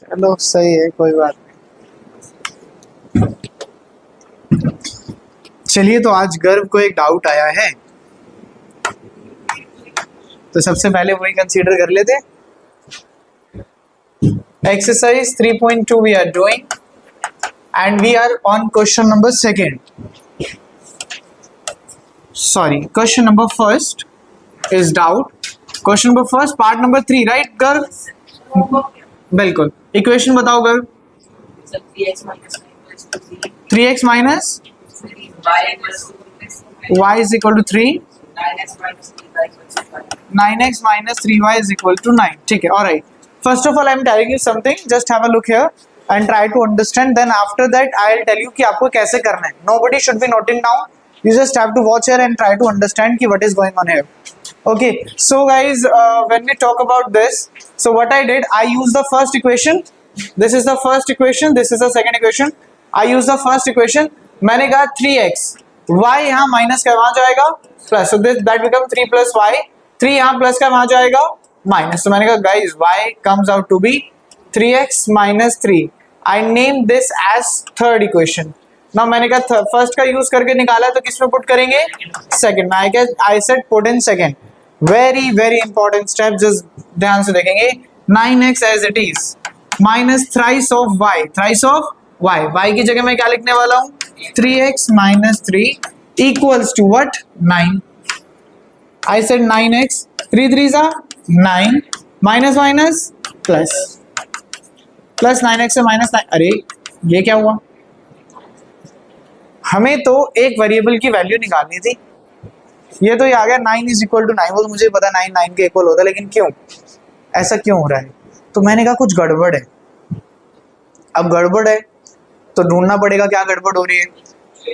चलो सही है, कोई बात नहीं। चलिए, तो आज गर्व को एक डाउट आया है, तो सबसे पहले वही कंसीडर कर लेते। Exercise 3.2 we are doing and we are on question number second, sorry question number first is doubt. Question number first part number 3, right Garv? बिल्कुल। इक्वेशन बताओ Garv. 3x minus y is equal to 3, 9x minus 3y is equal to 9. ठीक है, alright. First of all, I am telling you something. Just have a look here and try to understand. Then after that, I will tell you कि आपको कैसे करना है. Nobody should be noting down. You just have to watch here and try to understand कि what is going on here. Okay. So guys, when we talk about this, so what I did, I used the first equation. This is the first equation. This is the second equation. I use the first equation. मैंने कहा 3x, y यहाँ minus का वहां जाएगा plus, so this that become 3 plus y. 3 यहाँ plus का वहां जाएगा माइनस, तो मैंने कहा guys y comes out to be 3x minus 3. I named this as third equation. Now मैंने कहा फर्स्ट का यूज करके निकाला, तो किस में पुट करेंगे? सेकंड में. I said put in second. Very very important step, just ध्यान से देखेंगे. 9x as it is minus thrice of y, thrice of y. y की जगह मैं क्या लिखने वाला हूँ? 3x minus 3 equals to what? 9. I said 9x, 3 3s are 9, minus minus plus, plus 9x से minus 9. अरे ये क्या हुआ? हमें तो एक वेरिएबल की वैल्यू निकालनी थी, ये तो ये आ गया 9 is equal to 9. वो तो मुझे पता 9 9 के इक्वल होता है, लेकिन क्यों ऐसा क्यों हो रहा है? तो मैंने कहा कुछ गड़बड़ है. अब गड़बड़ है तो ढूंढना पड़ेगा क्या गड़बड़ हो रही है.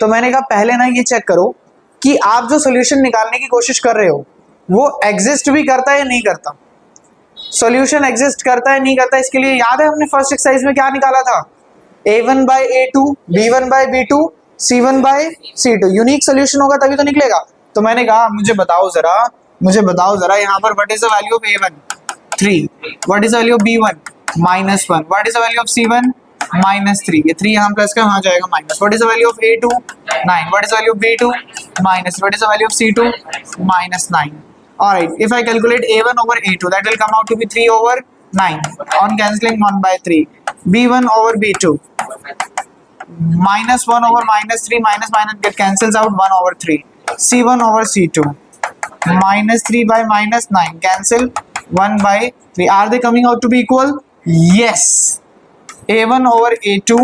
तो मैंने कहा पहले ना ये चेक करो कि आप जो सॉल्यूशन निकालने की कोशिश कर रहे हो वो एग्जिस्ट भी करता है या नहीं करता. सॉल्यूशन एग्जिस्ट करता है नहीं करता, इसके लिए याद है हमने फर्स्ट एक्सरसाइज में क्या निकाला था? a1 by a2, b1 by b2, c1 by c2. Unique solution होगा तभी तो निकलेगा. तो मैंने कहा मुझे बताओ जरा यहाँ पर what is the value of a1? 3. What is the value of b1? -1. What is the value of c1? -3. ये 3 यहाँ प्लस का वहाँ जाएगा minus. What is the value of a2? 9. What is the value of b2? Minus. What is the value of c2? -9. Alright, if I calculate a1 over a2, that will come out to be 3 over 9. On cancelling 1 by 3. b1 over b2. -1 over -3, minus get cancels out 1 over 3. c1 over c2. -3 by -9 cancel 1 by 3. Are they coming out to be equal? Yes. a1 over a2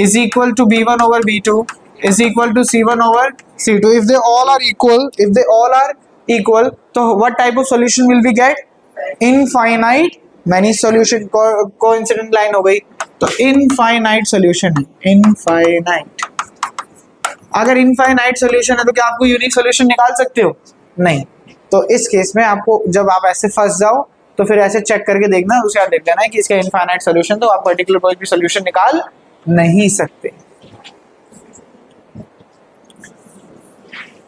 is equal to b1 over b2 is equal to c1 over c2. If they all are equal, so what type of solution will we get? Infinite many solution. coincident line हो गई, तो infinite solution. infinite. अगर infinite solution है तो क्या आपको unique solution निकाल सकते हो? नहीं. तो इस केस में आपको जब आप ऐसे फंस जाओ तो फिर ऐसे चेक करके देखना, उसके बाद देख लेना है कि इसका इनफाइनाइट सॉल्यूशन, तो आप पर्टिकुलर कोई भी सॉल्यूशन निकाल नहीं सकते.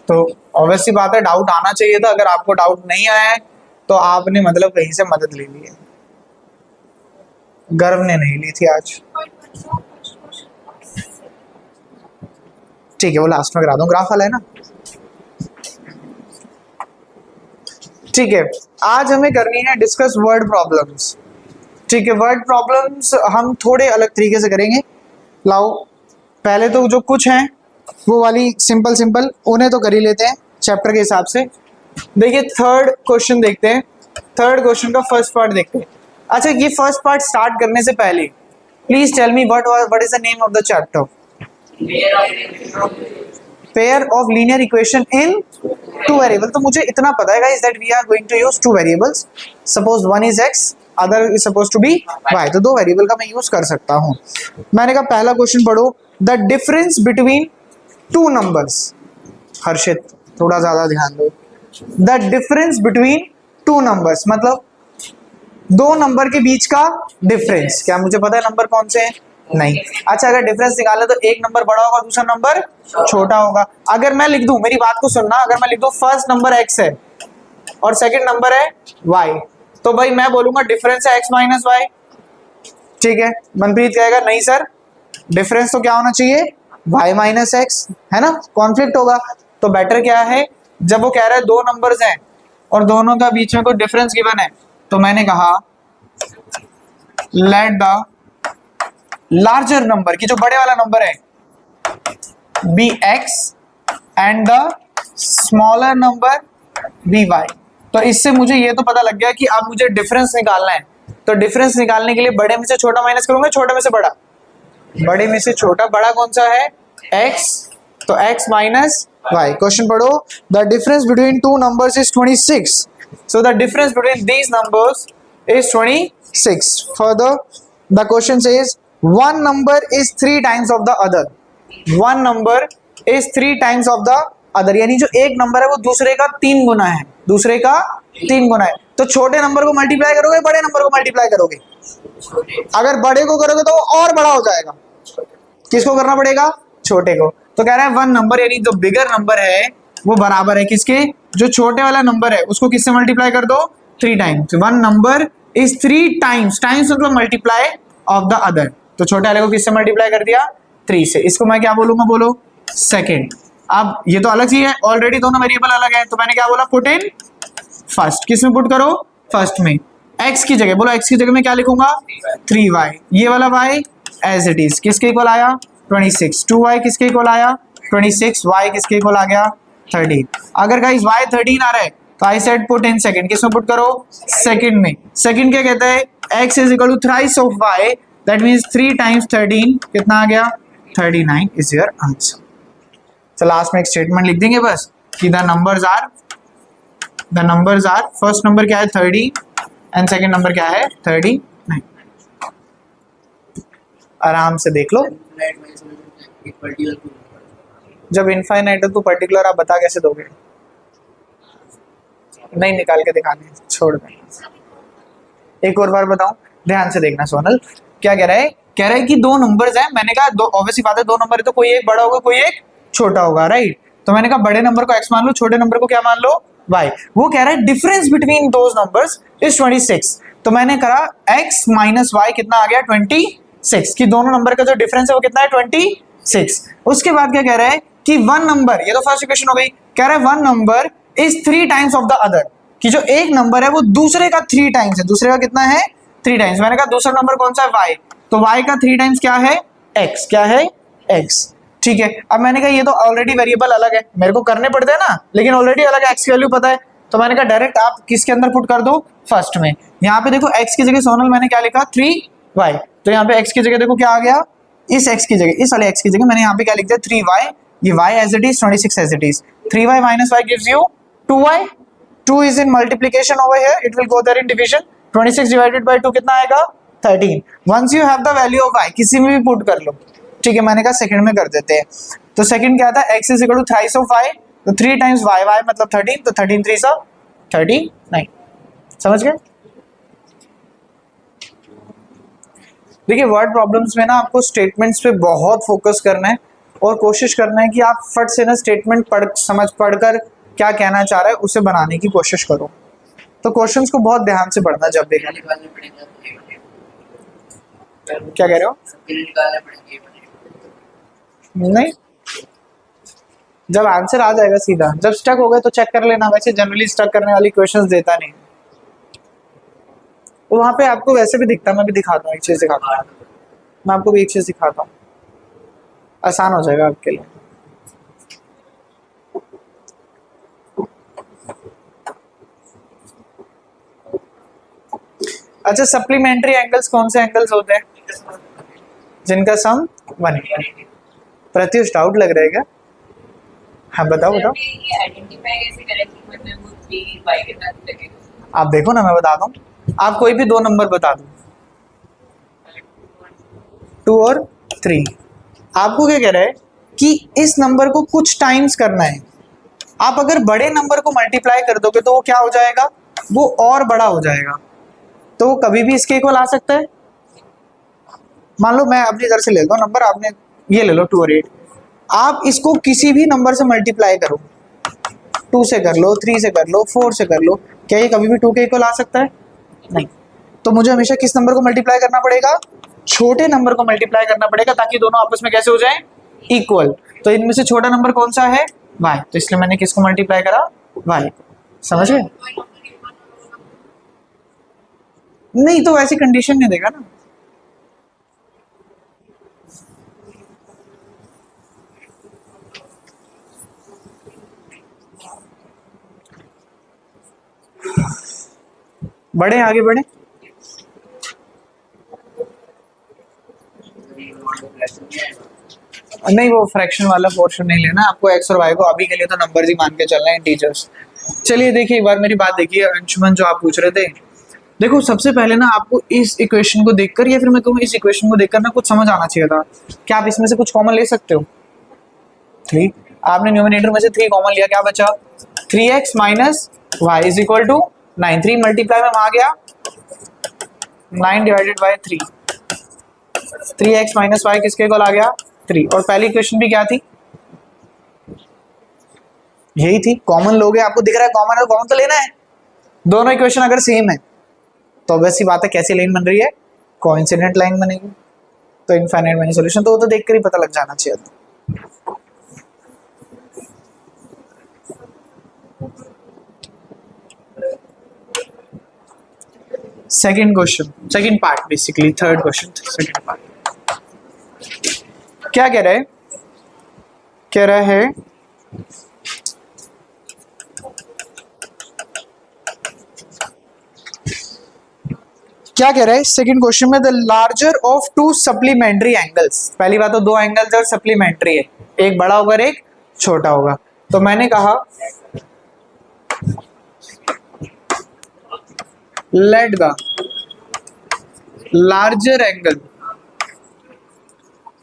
तो ऑब्वियसली बात है डाउट आना चाहिए था. अगर आपको डाउट नहीं आया है तो आपने मतलब कहीं से मदद ले ली है. गर्व ने नहीं ली थी आज. ठीक है, वो लास्ट में करा दूं, ग्राफ वाला है ना. ठीक है, आज हमें करनी है डिस्कस वर्ड प्रॉब्लम्स. ठीक है, वर्ड प्रॉब्लम्स हम थोड़े अलग तरीके से करेंगे. लाओ पहले तो जो कुछ हैं वो वाली सिंपल उन्हें तो कर ही लेते हैं चैप्टर के हिसाब से. देखिए थर्ड क्वेश्चन देखते हैं. थर्ड क्वेश्चन का फर्स्ट पार्ट देखते हैं. अच्छा, ये फर्स्ट पार्ट स्टार्ट करने से पहले please tell me what is the name of the chapter? Pair of linear equation in two variable. तो मुझे इतना पता है guys that we are going to use two variables. Suppose one is x, other is suppose to be y. तो दो variable का मैं use कर सकता हूँ. मैंने कहा पहला क्वेश्चन पढ़ो, the difference between two numbers. Harshit थोड़ा ज्यादा ध्यान दो. The difference between two numbers मतलब दो नंबर के बीच का डिफरेंस. क्या मुझे पता है नंबर कौन से हैं? नहीं. अच्छा, अगर डिफरेंस निकाले तो एक नंबर बड़ा होगा, दूसरा नंबर छोटा होगा. अगर मैं लिख दूं, मेरी बात को सुनना, अगर मैं लिख दूं फर्स्ट नंबर x है और सेकंड नंबर है y, तो भाई मैं बोलूंगा डिफरेंस है x माइनस y. ठीक है, मनप्रीत कहेगा नहीं सर डिफरेंस तो क्या होना चाहिए y माइनस एक्स, है ना, कॉन्फ्लिक्ट होगा। तो बेटर क्या है, जब वो कह रहा है दो नंबर्स हैं और दोनों का बीच में कोई डिफरेंस गिवन है, तो मैंने कहा लेट द लार्जर नंबर की जो बड़े वाला नंबर है be x and the smaller number be y. तो इससे मुझे ये तो पता लग गया कि अब मुझे डिफरेंस निकालना है। तो डिफरेंस निकालने के लिए बड़े में से छोटा माइनस करूंगा, छोटे में से बड़ा, बड़े में से छोटा, बड़ा कौन सा है x, तो x माइनस y। क्वेश्चन पढ़ो, the difference between two numbers is 26, so the difference between these numbers is 26। Further the question says one number is 3 times of the other, one number is 3 times of the other, यानी जो एक number है वो दूसरे का 3 गुना है, दूसरे का 3 गुना है। तो छोटे नंबर को मल्टीप्लाई करोगे, बड़े नंबर को मल्टीप्लाई करोगे, अगर बड़े को करोगे तो वो और बड़ा हो जाएगा, किसको करना पड़ेगा, छोटे को। तो कह रहा है वन नंबर यानी जो बिगर नंबर है वो बराबर है किसके, जो छोटे वाला नंबर है उसको किससे मल्टीप्लाई कर दो, 3 times. One number is 3 times, times मतलब मल्टीप्लाई ऑफ द अदर, तो छोटे वाले को किससे मल्टीप्लाई कर दिया, 3 से। इसको मैं क्या बोलूंगा, बोलो सेकेंड। अब ये तो अलग चीज है, ऑलरेडी दोनों वेरिएबल अलग है, तो मैंने क्या बोला, पुट इन फर्स्ट, किस में पुट करो, फर्स्ट में। x की जगह बोलो, x की जगह में क्या लिखूंगा, 3y, ये वाला y एज इट इज किसके इक्वल आया, 26, 2y किसके इक्वल आया, 26, y किसके इक्वल आ गया, 13। अगर गाइस y 13 आ रहा है तो I said put in second, किस में पुट करो, सेकंड में। सेकंड क्या कहता है, x is equal to thrice of y, that means 3 times 13 कितना आ गया, 39 इज योर आंसर। तो लास्ट में एक स्टेटमेंट लिख देंगे बस कि the numbers are, first number क्या है 30 एंड सेकंड नंबर क्या है 39। आराम से देख लो, जब इनफाइनाइट है तो पर्टिकुलर आप बता कैसे दोगे, नहीं निकाल के दिखाने, छोड़ दें। एक और बार बताऊं, ध्यान से देखना सोनल, क्या कह रहा है, कह रहा है कि दो नंबर्स हैं, मैंने कहा दो, ऑब्वियसली बात है दो नंबर है तो कोई एक बड़ा होगा कोई एक छोटा होगा, राइट। तो मैंने कहा बड़े नंबर को x मान लो, छोटे नंबर को क्या मान लो, y। वो कह रहा है difference between those numbers is 26, तो मैंने कहा x माइनस y कितना आ गया 26, कि दोनों नंबर का जो डिफरेंस है वो कितना है 26। उसके बाद क्या कह रहा है कि वन नंबर, ये तो फर्स्ट इक्वेशन हो गई, कह रहा है one number is 3 times of the other, कि जो एक नंबर है वो दूसरे का 3 टाइम्स है, दूसरे का कितना है 3 टाइम्स। मैंने कहा दूसरा नंबर कौन सा है y, तो y का 3 टाइम्स क्या है x, क्या है x, ठीक है। अब मैंने कहा ये तो ऑलरेडी वेरिएबल अलग है, मेरे को करने पड़ते हैं ना, लेकिन ऑलरेडी अलग है, x की वैल्यू पता है, तो मैंने कहा डायरेक्ट आप किसके अंदर पुट कर दो, फर्स्ट में। यहाँ पे देखो x की जगह सोनल मैंने क्या लिखा 3y, तो यहाँ पे x की जगह देखो क्या आ गया, इस x की जगह, इस वाले x की जगह मैंने यहाँ पे क्या लिख दिया 3y, ये y as it is 26 as it is, 3y minus y gives you 2y, 2 is in multiplication over here, it will go there in division, 26 divided by 2 कितना आएगा 13। Once you have the value of y, किसी में भी put कर लो, ठीक है। मैंने कहा सेकंड में कर देते हैं, तो सेकंड क्या था, x is equal to thrice of y, तो 3 टाइम्स y, y मतलब 13, तो 13 3 सा 39, समझ गए। देखिए वर्ड प्रॉब्लम्स में ना आपको स्टेटमेंट्स पे बहुत फोकस करना है और कोशिश करना है कि आप फट से ना स्टेटमेंट पढ़कर क्या कहना चाह रहा है उसे बनाने की कोशिश करो। तो क्वेश्चंस को बहुत ध्यान से पढ़ना जब देखना। क्या कह रहे हो, नहीं, जब आंसर आ जाएगा सीधा, जब स्टक हो गए तो चेक कर लेना, वैसे जनरली स्टक करने वाली क्वेश्चंस देता नहीं, तो वहां पे आपको वैसे भी दिखता, मैं भी दिखाता हूँ, एक चीज दिखाता हूँ, मैं आपको भी एक चीज दिखाता हूँ, आसान हो जाएगा आपके लिए। अच्छा, सप्लीमेंट्री एंगल्स कौन से एंगल्स होते हैं, जिनका सम 180। प्रत्युष डाउट लग रहा है क्या, हाँ बताओ बताओ। आप देखो ना, मैं बता दूं, आप कोई भी दो नंबर बता दो, 2 और 3, आपको क्या कह रहा है कि इस नंबर को कुछ टाइम्स करना है। आप अगर बड़े नंबर को मल्टीप्लाई कर दोगे तो वो क्या हो जाएगा, वो और बड़ा हो जाएगा, तो वो कभी भी इसके इक्वल आ सकता है। मान लो मैं अपनी इधर से ले लो नंबर, आपने ये ले लो 2 और 8, आप इसको किसी भी नंबर से मल्टीप्लाई करो, 2 से कर लो, 3 से कर लो, 4 से कर लो, क्या ये कभी भी 2 के इक्वल आ सकता है, नहीं। तो मुझे हमेशा किस नंबर को मल्टीप्लाई करना पड़ेगा, छोटे नंबर को मल्टीप्लाई करना पड़ेगा ताकि दोनों आपस में कैसे हो जाए, इक्वल। तो इनमें से छोटा नंबर कौन सा है, y, तो इसलिए मैंने किसको मल्टीप्लाई करा, y। समझ गए? नहीं तो ऐसी कंडीशन नहीं देगा ना। बढ़े आगे बढ़े। नहीं वो फ्रैक्शन वाला पोर्शन नहीं लेना आपको, एक्स और वाई को अभी के लिए तो नंबर ही मान के चलना है टीचर्स। चलिए देखिए एक बार मेरी बात देखिए अंशुमन, जो आप पूछ रहे थे, देखो सबसे पहले ना आपको इस इक्वेशन को देखकर या फिर मैं कहूँ इस इक्वेशन को देखकर ना कुछ समझ आना चाहिए था। क्या आप इसमें से कुछ कॉमन ले सकते हो? 3, आपने न्यूमिनेटर में से 3 कॉमन लिया, क्या बचा? 3x minus y is equal to 9। 3 multiply में आ गया 9 divided by 3। 3x minus y किसके इक्वल आ गया? 3। और पहली इक्वेशन भी क्या थी? यही थी। कॉमन लोगे, आपको दिख रहा है कॉमन है, कॉमन तो लेना है। दोनों इक्वेशन अगर सेम है तो वैसी बात है कैसी लाइन बन रही है, कोइंसिडेंट लाइन बनेगी। तो इनफाइनाइट मैनी सॉल्यूशन तो वो तो देखकर ही पता लग जाना चाहिए था। Second question, second part, basically third question second part. क्या कह रहा है? कह रहा है क्या कह रहा है सेकंड क्वेश्चन में, the larger of two supplementary angles. पहली बात तो दो एंगल्स और सप्लीमेंट्री है, एक बड़ा होगा और एक छोटा होगा। तो मैंने कहा लेट द लार्जर एंगल,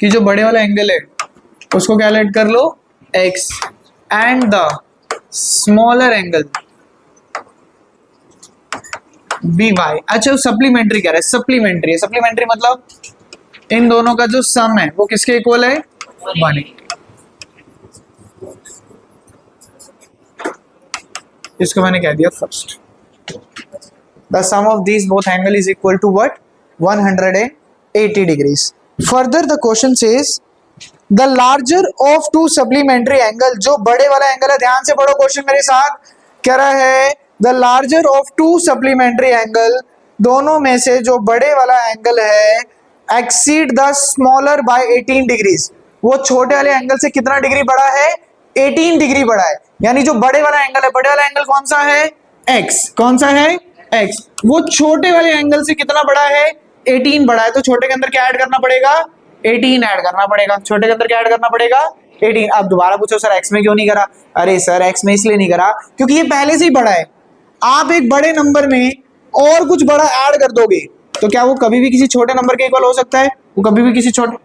कि जो बड़े वाला एंगल है उसको क्या लेट कर लो, x, and the smaller angle be y. अच्छा सप्लीमेंट्री कह रहा है, सप्लीमेंट्री है, सप्लीमेंट्री मतलब इन दोनों का जो सम है वो किसके इक्वल है, 180। इसको मैंने कह दिया first, the sum of these both angle is equal to what, 180 degrees. Further the question says the larger of two supplementary angle, जो बड़े वाला एंगल है, ध्यान से पढ़ो क्वेश्चन मेरे साथ, कह रहा है the larger of two supplementary angle, दोनों में से जो बड़े वाला एंगल है, exceed the smaller by 18 degrees. वो छोटे वाले एंगल से कितना डिग्री बड़ा है, 18 डिग्री बड़ा है। यानी जो बड़े वाला एंगल है, बड़े वाला एंगल कौन सा है, x, कौन सा है, x, वो छोटे वाले एंगल से कितना बड़ा है, 18 बड़ा है। तो छोटे के अंदर क्या ऐड करना पड़ेगा, 18 ऐड करना पड़ेगा। छोटे के अंदर क्या ऐड करना पड़ेगा, 18। अब दोबारा पूछो सर x में क्यों नहीं करा, अरे सर x में इसलिए नहीं करा क्योंकि ये पहले से ही बड़ा है। आप एक बड़े नंबर में और कुछ बड़ा ऐड कर दोगे तो क्या वो कभी भी किसी छोटे नंबर के इक्वल हो सकता है, वो कभी भी किसी छोटे,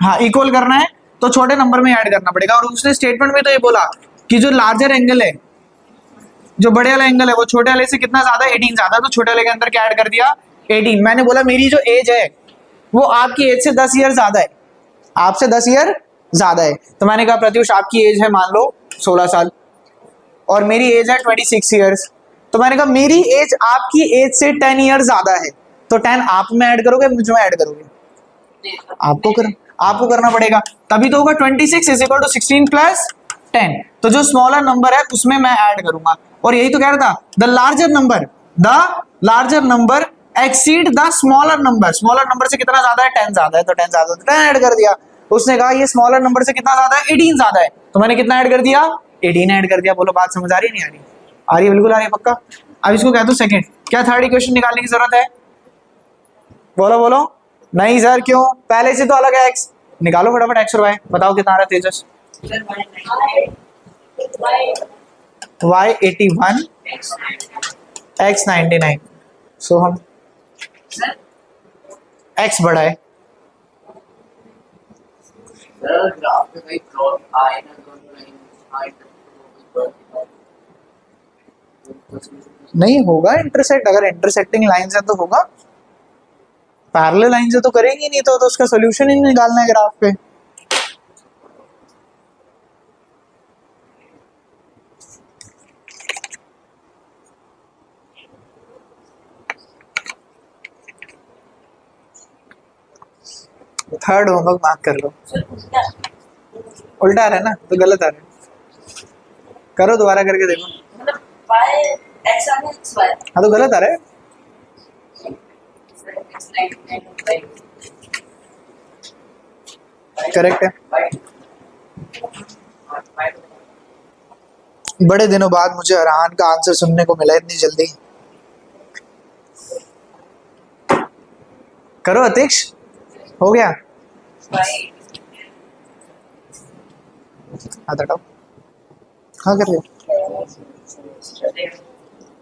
हाँ इक्वल करना है तो छोटे नंबर में ऐड करना पड़ेगा। और उसने स्टेटमेंट में तो ये बोला कि जो लार्जर एंगल है, जो बड़े वाला एंगल है वो छोटे वाले से कितना ज्यादा, 18 ज्यादा, तो छोटे वाले के अंदर क्या ऐड कर दिया, 18। मैंने बोला मेरी जो एज है वो आपकी एज से 10 ईयर ज्यादा है, आपसे 10 ईयर ज्यादा है। तो मैंने कहा प्रत्युष आपकी एज है मान लो 16 साल और मेरी एज है 26 ईयर्स। तो मैंने कहा मेरी एज आपकी एज से 10 ईयर ज्यादा है, तो 10 आप में ऐड करोगे मुझ में ऐड करोगे, आपको करना पड़ेगा, तभी तो होगा 26 इज इक्वल टू 16 प्लस 10। तो जो स्मॉलर नंबर है उसमें मैं ऐड करूंगा। और यही तो कह रहा था, the larger number exceed the smaller number. Smaller number से कितना ज्यादा है, 10 ज्यादा है, तो 10 ज्यादा, तो 10 ऐड कर दिया। उसने कहा ये स्मॉलर नंबर से कितना ज्यादा है, 18 ज्यादा है, तो मैंने कितना ऐड कर दिया, 18 ऐड कर दिया। बोलो बात समझ आ रही नहीं आ रही, आ रही है, बिल्कुल आ रही है पक्का। अब इसको कहते हो सेकंड। क्या थर्ड इक्वेशन निकालने की जरूरत है, बोलो बोलो, नहीं सर क्यों, पहले से तो अलग है x, निकालो फटाफट x और y, बताओ कितना आ रहा है तेजस, y 81 x 99। सो हम x बड़ा है, नहीं होगा इंटरसेक्ट, अगर इंटरसेक्टिंग लाइन है तो होगा, पैरेलल लाइन से तो करेंगे नहीं, तो उसका सोल्यूशन ही निकालना है ग्राफ पे। थर्ड होमवर्क मार्क कर लो। उल्टा आ रहा है ना, तो गलत आ रहा है। करो दोबारा करके देखो। हाँ तो गलत आ रहा है। करेक्ट है। बड़े दिनों बाद मुझे अरहान का आंसर सुनने को मिला इतनी जल्दी। करो अतीक्ष, हो गया। हाथ हटाओ। हाँ कर रहे हो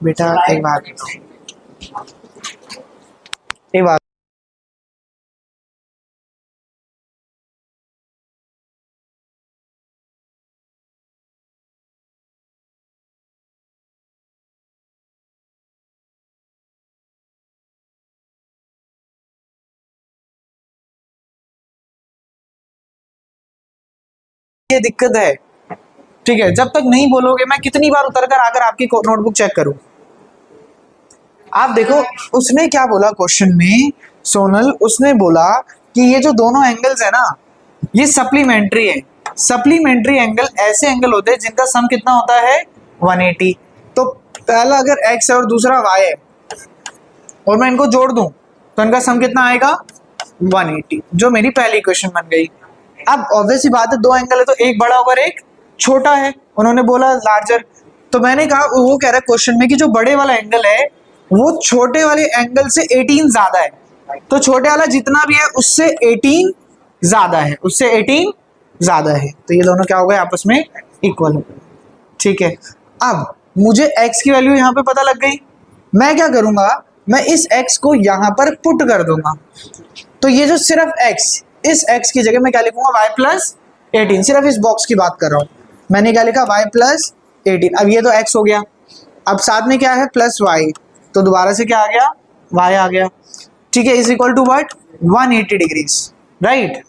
बेटा, एक बात एक बात ये दिक्कत है, ठीक है। जब तक नहीं बोलोगे मैं कितनी बार उतर कर आकर आपकी नोटबुक चेक करूं। आप देखो उसने क्या बोला क्वेश्चन में, सोनल उसने बोला कि ये जो दोनों एंगल्स है ना, ये सप्लीमेंट्री है। सप्लीमेंट्री एंगल ऐसे एंगल होते हैं जिनका सम कितना होता है 180। तो पहला अगर x है और दूसरा y है और मैं इनको जोड़ दूं तो इनका सम कितना आएगा 180, जो मेरी पहली क्वेश्चन बन गई। अब ऑब्वियस सी बात है, दो एंगल है तो एक बड़ा और एक छोटा है, उन्होंने बोला लार्जर। तो मैंने कहा, वो कह रहा है क्वेश्चन में कि जो बड़े वाला एंगल है वो छोटे वाले एंगल से 18 ज्यादा है, तो छोटे वाला जितना भी है उससे 18 ज्यादा है, उससे 18 ज्यादा है, तो ये दोनों क्या हो गए आपस में इक्वल हो गए। ठीक है। अब मुझे x की वैल्यू यहां पे पता लग गई, मैं क्या करूंगा, मैं इस x को यहां पर पुट कर दूंगा। तो ये जो सिर्फ x, इस x की जगह मैं क्या लिखूंगा y प्लस 18, सिर्फ इस बॉक्स की बात कर रहा हूं। मैंने क्या लिखा y प्लस 18। अब ये तो x हो गया, अब साथ में क्या है प्लस y, तो दोबारा से क्या आ गया y आ गया। ठीक है, is equal to what 180 degrees, right.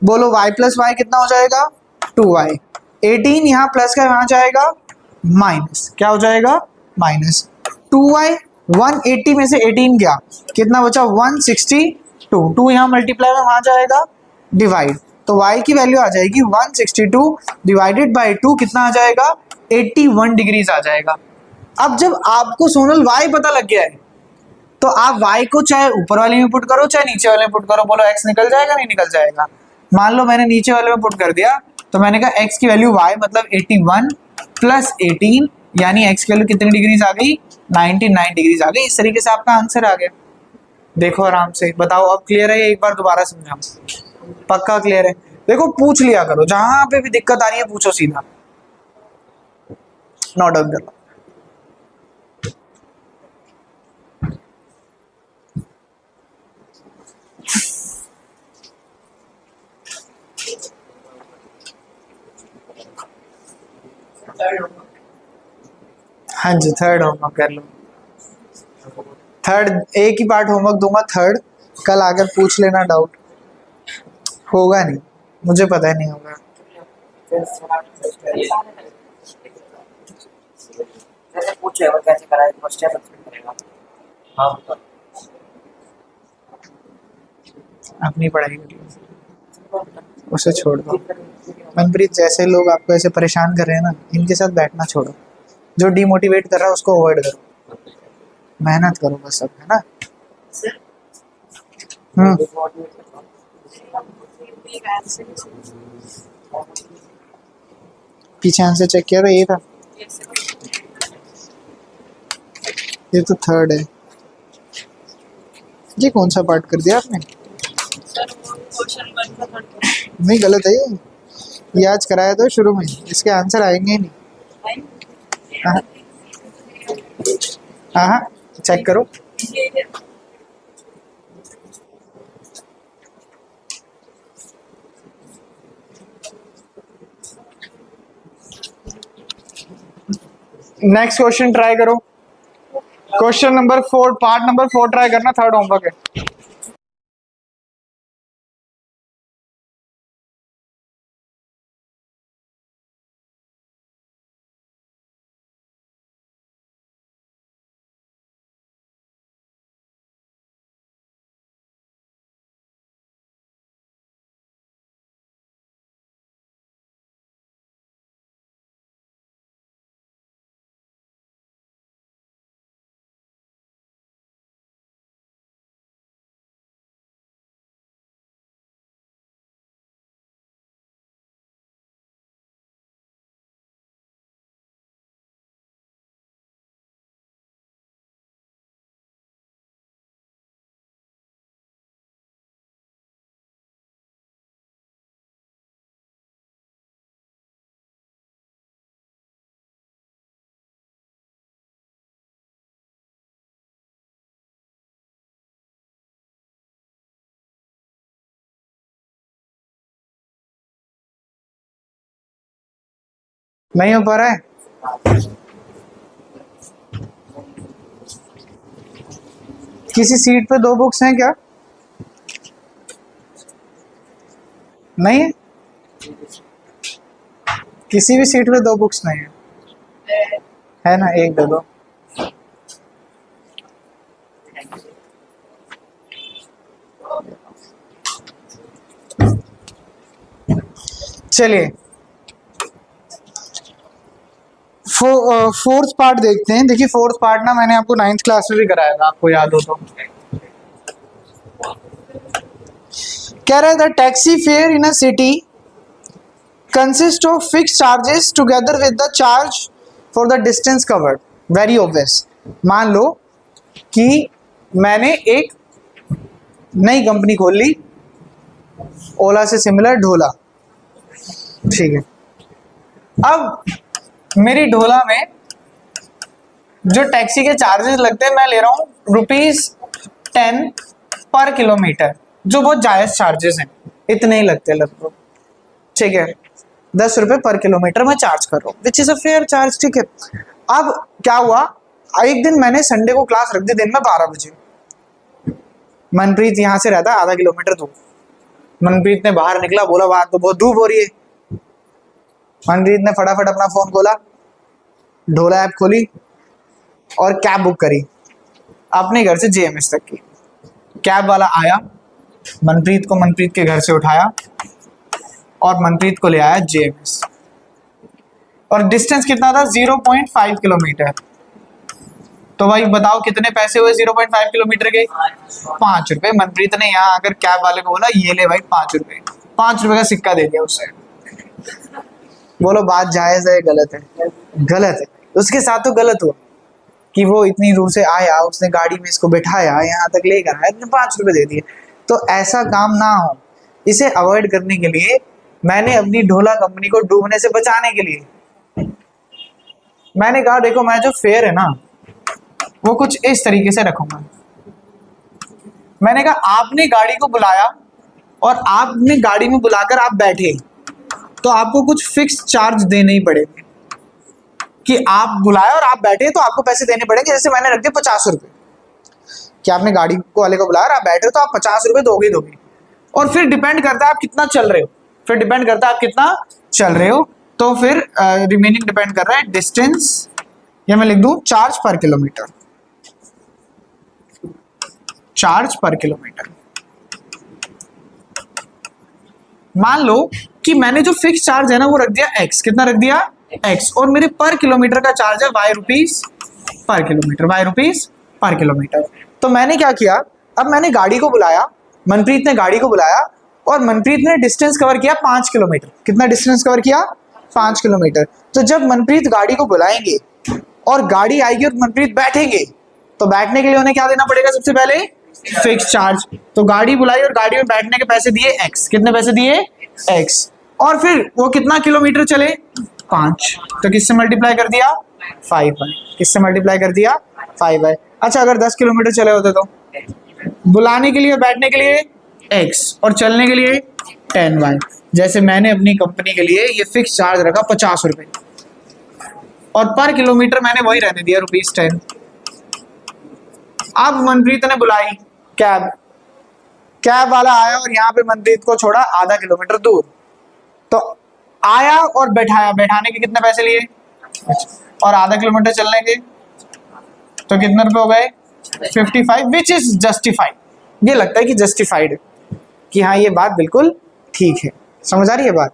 बोलो y प्लस वाई कितना हो जाएगा 2y। 18 यहाँ प्लस का वहां जाएगा माइनस, क्या हो जाएगा माइनस 2y। 180 में से 18 गया, कितना बचा 162। 2 यहाँ मल्टीप्लाई में वहां जाएगा डिवाइड, तो y की वैल्यू आ जाएगी 162 डिवाइडेड बाई 2, कितना आ जाएगा 81 डिग्रीज आ जाएगा। अब जब आपको सोनल y पता लग गया है तो आप y को चाहे ऊपर वाले में पुट करो चाहे नीचे वाले में पुट करो, बोलो x निकल जाएगा नहीं निकल जाएगा। मान लो मैंने नीचे वाले में पुट कर दिया, तो मैंने कहा x की वैल्यू y मतलब 81 प्लस 18, यानी x की वैल्यू कितनी डिग्रीज आ गई 99 डिग्रीज आ गई। इस तरीके से आपका आंसर आ गया। देखो आराम से बताओ, अब क्लियर है, एक बार दोबारा समझाओ। पक्का क्लियर है। देखो पूछ लिया करो, जहां पे भी दिक्कत आ रही है पूछो सीधा, नोट डाउन कर लो। हाँ जी, थर्ड होमवर्क कर लो। थर्ड एक ही पार्ट होमवर्क दूंगा, थर्ड कल आकर पूछ लेना डाउट। होगा नहीं, मुझे पता है नहीं होगा। अपनी पढ़ाई करिए, उसे छोड़ दो। मनप्रीत, जैसे लोग आपको ऐसे परेशान कर रहे हैं ना, इनके साथ बैठना छोड़ो। जो डिमोटिवेट कर रहा है उसको अवॉइड करो, मेहनत करो बस, सब है ना। हम्म। पीछे आंसर चेक किया था, ये था, ये तो थर्ड है। ये कौन सा पार्ट कर दिया आपने? नहीं गलत है ये आज कराया तो शुरू में, इसके आंसर आएंगे ही नहीं। हाँ हाँ, चेक करो। नेक्स्ट क्वेश्चन ट्राई करो। Question number 4, part number 4 try करना, थर्ड होमवर्क है। नहीं हो पा रहा है? किसी सीट पे 2 बुक्स हैं क्या? नहीं है? किसी भी सीट पे 2 बुक्स नहीं है ना? एक दे दो। चलिए फोर्थ पार्ट देखते हैं। देखिए फोर्थ पार्ट ना मैंने आपको 9th क्लास में भी कराया था, आपको याद हो तो। कह रहा है the taxi fair in a city consist of fix charges together with the charge for the distance covered. Very obvious. मान लो कि मैंने एक नई कंपनी खोल ली, ओला से सिमिलर ढोला, ठीक है। अब मेरी ढोला में जो टैक्सी के चार्जेस लगते हैं मैं ले रहा हूँ ₹10 पर किलोमीटर, जो बहुत जायज चार्जेस हैं, इतने ही लगते हैं लगभग, ठीक है। 10 रुपए पर किलोमीटर मैं चार्ज कर रहा हूँ, which is a fair charge, ठीक है। अब क्या हुआ, एक दिन मैंने संडे को क्लास रख दी दिन में 12 बजे। मनप्रीत यहाँ से रहता है आधा किलोमीटर दूर। मनप्रीत ने बाहर निकला, बोला बाहर तो बहुत धूप हो रही है। मनप्रीत ने फटाफट अपना फोन खोला, ढोला ऐप खोली और कैब बुक करी अपने घर से जेएमएस तक की। कैब वाला आया, मनप्रीत को मनप्रीत के घर से उठाया और मनप्रीत को ले आया जेएमएस। और डिस्टेंस कितना था? 0.5 किलोमीटर। तो भाई बताओ कितने पैसे हुए 0.5 किलोमीटर के? 5 रुपए। मनप्रीत ने यहाँ आकर कैब वाले को बोला ये ले भाई 5 रुपए। 5 रुपए का सिक्का दे दिया उसे। बोलो बात जायज है, गलत है? गलत है। उसके साथ तो गलत हुआ कि वो इतनी दूर से आया, उसने गाड़ी में इसको बिठाया, यहाँ तक लेकर आया, 5 रुपए दे दिए। तो ऐसा काम ना हो, इसे अवॉइड करने के लिए मैंने अपनी ढोला कंपनी को डूबने से बचाने के लिए मैंने कहा देखो मैं जो फेयर है ना वो कुछ इस तरीके से रखूंगा। मैंने कहा आपने गाड़ी को बुलाया और आपने गाड़ी में बुलाकर आप बैठे तो आपको कुछ फिक्स चार्ज देने ही पड़ेंगे। कि आप बुलाए और आप बैठे तो आपको पैसे देने पड़ेंगे। जैसे मैंने रख दिया 50 रुपए कि आपने गाड़ी को वाले को बुलाया और आप बैठे हो तो आप 50 रुपए दोगे ही दोगे। और फिर डिपेंड करता है आप कितना चल रहे हो, फिर डिपेंड करता है आप कितना चल रहे हो। तो फिर रिमेनिंग डिपेंड कर रहा है डिस्टेंस, या मैं लिख दूं चार्ज पर किलोमीटर। चार्ज पर किलोमीटर। मान लो कि मैंने जो फिक्स चार्ज है ना वो रख दिया x। कितना रख दिया? x। और मेरे पर किलोमीटर का चार्ज है y रुपीस पर किलोमीटर। y रुपीस पर किलोमीटर। तो मैंने क्या किया, अब मैंने गाड़ी को बुलाया, मनप्रीत ने गाड़ी को बुलाया और मनप्रीत ने डिस्टेंस कवर किया 5 किलोमीटर। कितना डिस्टेंस कवर किया? 5 किलोमीटर। तो जब मनप्रीत गाड़ी को बुलाएंगे और गाड़ी आएगी और मनप्रीत बैठेंगे तो बैठने के लिए उन्हें क्या देना पड़ेगा? सबसे पहले फिक्स चार्ज। तो गाड़ी बुलाई और गाड़ी में बैठने के पैसे दिए x। कितने पैसे दिए? x। और फिर वो कितना किलोमीटर चले? 5। तो किससे मल्टीप्लाई कर दिया? 5y। किससे मल्टीप्लाई कर दिया? 5y। अच्छा अगर 10 किलोमीटर चले होते तो बुलाने के लिए बैठने के लिए x और चलने के लिए 10y। जैसे मैंने अपनी कंपनी के लिए ये फिक्स चार्ज रखा 50 रुपए और पर किलोमीटर मैंने वही रहने दिया ₹10। अब मनप्रीत ने बुलाई कैब, कैब वाला आया और यहाँ पे मनप्रीत को छोड़ा आधा किलोमीटर दूर। तो आया और बैठाया, बैठाने के कितने पैसे लिए? और आधा किलोमीटर चलने के तो कितने रुपए हो गए? 55, विच इज जस्टिफाइड। ये लगता है कि जस्टिफाइड है कि हाँ ये बात बिल्कुल ठीक है। समझ आ रही है बात?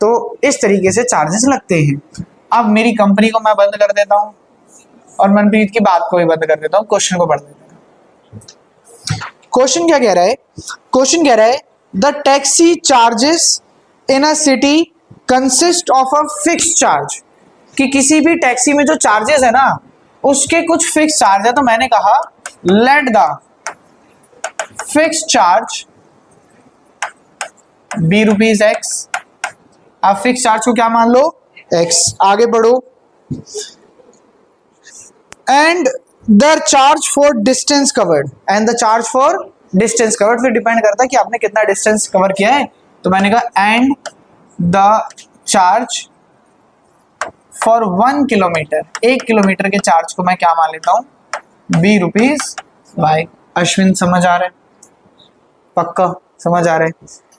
तो इस तरीके से चार्जेस लगते हैं। अब मेरी कंपनी को मैं बंद कर देता हूँ और मनप्रीत की बात को भी बंद कर देता हूँ। क्वेश्चन को पढ़ देते हैं। क्वेश्चन क्या कह रहा है? क्वेश्चन कह रहा है the taxi charges in a city consist of a fix charge. कि किसी भी टैक्सी में जो चार्जेस है ना उसके कुछ फिक्स चार्ज है। तो मैंने कहा let the fix charge be ₹x। आप फिक्स चार्ज को क्या मान लो? x। आगे बढ़ो। And the charge for distance covered. And the charge for distance covered. फिर डिपेंड करता है कि आपने कितना डिस्टेंस कवर किया है। तो मैंने कहा and the charge for 1 kilometre, 1 kilometre के चार्ज को मैं क्या मान लेता हूँ, b रुपीज बाय। अश्विन समझ आ रहा है? पक्का समझ आ रहा है?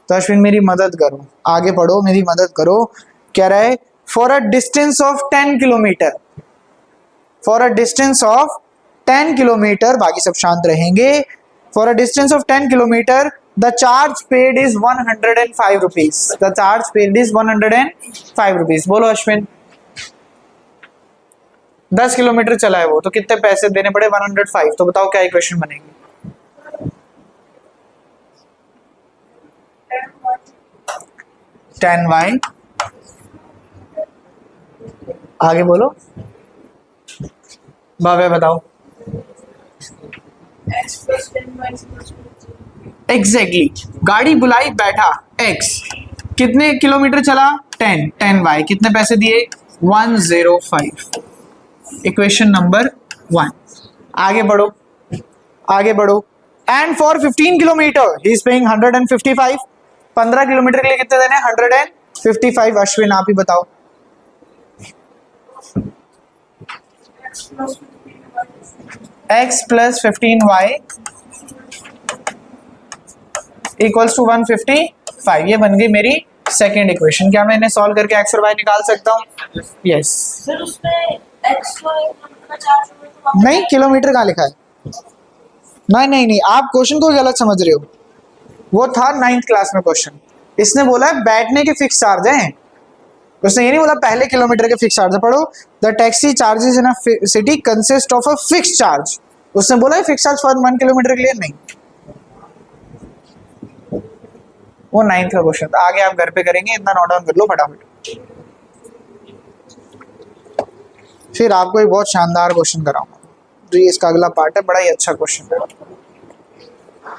तो अश्विन मेरी मदद करो, आगे पढ़ो, मेरी मदद करो। कह रहा है for a distance of 10 kilometre, for a distance of 10 kilometre, बाकी सब शांत रहेंगे। For a distance of 10 kilometre the charge paid is 105 rupees, the charge paid is 105 rupees. बोलो अश्विन, 10 किलोमीटर चला है वो, तो कितने पैसे देने पड़े, 105। तो बताओ क्या इक्वेशन बनेगी? 10y, आगे बोलो बाबा बताओ। एग्जैक्टली गाड़ी बुलाई बैठा x, कितने किलोमीटर चला, 10, 10y, कितने पैसे दिए, 105। Equation number 1। आगे बढ़ो, आगे बढ़ो। And for 15 kilometre he is paying 155। 15 kilometre के लिए कितने देने, 155। अश्विन आप ही बताओ। x plus 15y equals to 155। ये बन गई मेरी सेकेंड इक्वेशन। क्या मैं इन्हें सॉल्व करके x और y निकाल सकता हूँ? यस। नहीं, किलोमीटर कहाँ लिखा है? नहीं नहीं नहीं, आप क्वेश्चन को गलत समझ रहे हो। वो था 9th क्लास में क्वेश्चन। इसने बोला है बैठने के फिक्स चार्ज हैं, उसने ये नहीं बोला पहले किलोमीटर के फिक्स चार्ज। पढ़ो, the taxi charges in a city consist of a fix charge. उसने बोला है फिक्स चार्ज फॉर 1 किलोमीटर के लिए, नहीं। वो 9th का क्वेश्चन था। आगे आप घर पे करेंगे, इतना नोट डाउन कर लो फटाफट। फिर आपको एक बहुत शानदार क्वेश्चन कराऊंगा, तो ये इसका अगला पार्ट है, बड़ा ही अच्छा क्वेश्चन है।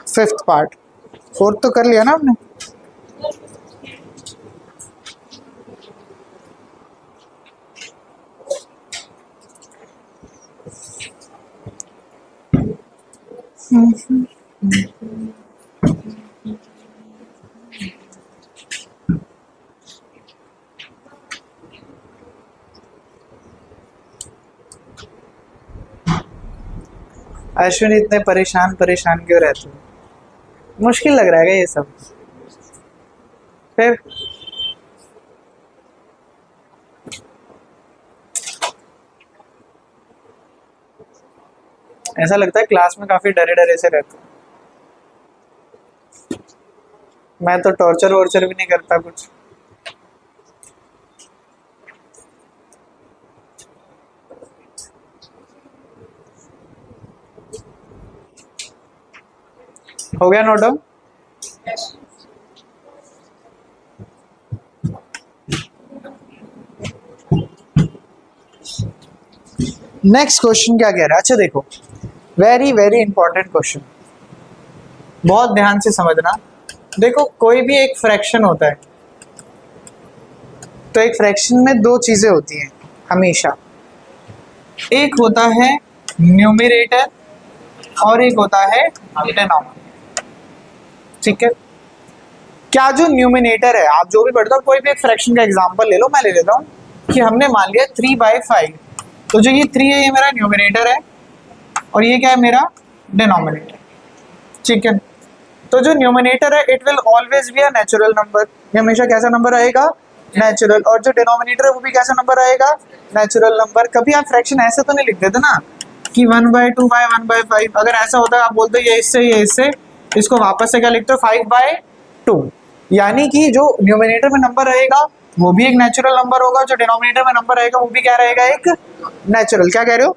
5th पार्ट, 4th तो कर लिया ना आपने। अश्विन इतने परेशान परेशान क्यों रहते हो? मुश्किल लग रहा है ये सब? फिर ऐसा लगता है क्लास में काफी डरे डरे से रहते हो। मैं तो टॉर्चर वॉर्चर भी नहीं करता कुछ। हो गया नोट डाउन? नेक्स्ट क्वेश्चन क्या कह रहा है? अच्छा देखो, वेरी वेरी इंपॉर्टेंट क्वेश्चन, बहुत ध्यान से समझना। देखो, कोई भी एक फ्रैक्शन होता है, तो एक फ्रैक्शन में दो चीजें होती हैं हमेशा। एक होता है न्यूमरेटर और एक होता है डिनोमिनेटर। ठीक है? क्या जो न्यूमिनेटर है, आप जो भी पढ़ते हो, कोई भी एक फ्रैक्शन का एग्जांपल ले लो। मैं ले लेता हूँ कि हमने मान लिया 3/5, तो जो ये 3 है ये मेरा न्यूमिनेटर है और ये क्या है, मेरा डिनोमिनेटर। ठीक है? तो जो न्यूमिनेटर है it will always be a natural number, ये हमेशा कैसा नंबर आएगा, नेचुरल। और जो डिनोमिनेटर है वो भी कैसा नंबर आएगा, नेचुरल नंबर। कभी आप फ्रैक्शन ऐसे तो नहीं लिख देते ना कि 1/2/1/5। अगर ऐसा होता है आप बोलते ये इससे, इसको वापस से क्या लिखते हो, 5/2। यानी कि जो न्यूमिनेटर में नंबर रहेगा वो भी एक नेचुरल नंबर होगा, जो डिनोमिनेटर में नंबर रहेगा वो भी क्या रहेगा, एक नेचुरल। क्या कह रहे हो?